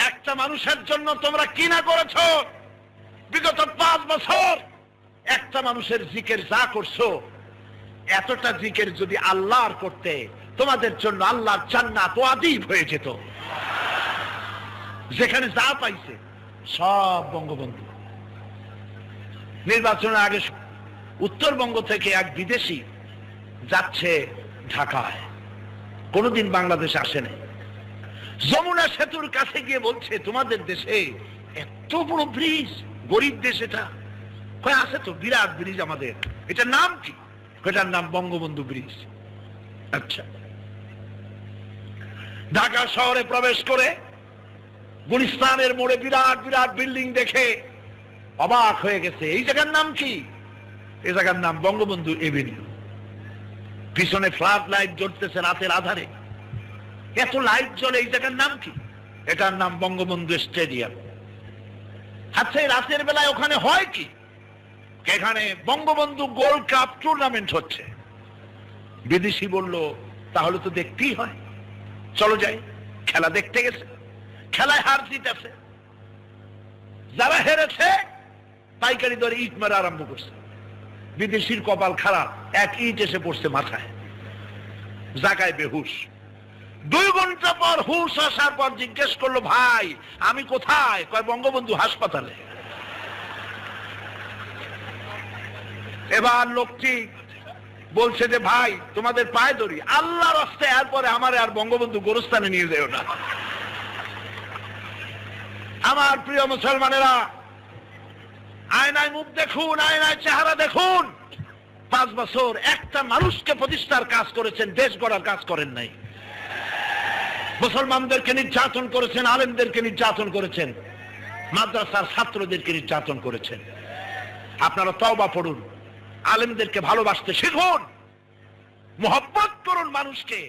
একটা মানুষের জন্য তোমরা কি না করেছো বিগত 5 বছর। একটা মানুষের জিকির যা করছো, এতটা জিকির যদি আল্লাহর করতে, তোমাদের জন্য আল্লাহর জান্নাত ওয়াজিব হয়ে যেত। যেখানে যা পাইছে সব বঙ্গবন্ধু। নির্বাচনের আগে উত্তরবঙ্গ থেকে এক বিদেশি যাচ্ছে ঢাকায়, কোনোদিন বাংলাদেশে আসেনি। যমুনা সেতুর কাছে গিয়ে বলছে, তোমাদের দেশে এত বড় ব্রিজ, গরিব দেশ এটা। কয় আছে তো, বিরাট ব্রিজ আমাদের। এটার নাম কি? এটার নাম বঙ্গবন্ধু ব্রিজ। আচ্ছা, ঢাকা শহরে প্রবেশ করে গুলিস্তানের মোড়ে বিরাট বিরাট বিল্ডিং দেখে অবাক হয়ে গেছে। এই জায়গার নাম কি? এই জায়গার নাম বঙ্গবন্ধু এভিনিউ। পিছনে ফ্লাড লাইট জ্বলতেছে রাতের আধারে, এত লাইট জ্বলে, এই জায়গার নাম কি? এটার নাম বঙ্গবন্ধু স্টেডিয়াম। আচ্ছা, রাতের বেলায় ওখানে হয় কি? এখানে বঙ্গবন্ধু গোল্ড কাপ টুর্নামেন্ট হচ্ছে। বিদেশি বলল, তাহলে তো দেখতেই হয়, চলো যাই। খেলা দেখতে গেছে, খেলায় হার জিত আছে। যারা হেরেছে পাইকারি দরে ইট মারা আরম্ভ করছে। বিদেশির কপাল খারাপ, এক ইট এসে পড়ছে মাথায়, জাগায় বেহুশ। 2 ঘন্টা পর হুশ আসার পর জিজ্ঞেস করলো, ভাই আমি কোথায়? কয় বঙ্গবন্ধু হাসপাতালে। এবার লোকটি বলছে যে, ভাই তোমাদের পায়ে ধরি, আল্লাহর রাস্তে, এরপরে আমার আর বঙ্গবন্ধু গোরস্থানে নিয়ে যেও না। আমার প্রিয় মুসলমানেরা, আয়নায় মুখ দেখুন, আয়নায় চেহারা দেখুন। 5 বছর একটা মানুষকে প্রতিষ্ঠার কাজ করেছেন, দেশ গড়ার কাজ করেন নাই। মুসলমানদেরকে নির্যাতন করেছেন, আলেমদেরকে নির্যাতন করেছেন, মাদ্রাসার ছাত্রদেরকে নির্যাতন করেছেন। আপনারা তওবা পড়ুন, আলেমদেরকে ভালোবাসতে শিখুন, মহব্বত করুন মানুষকে।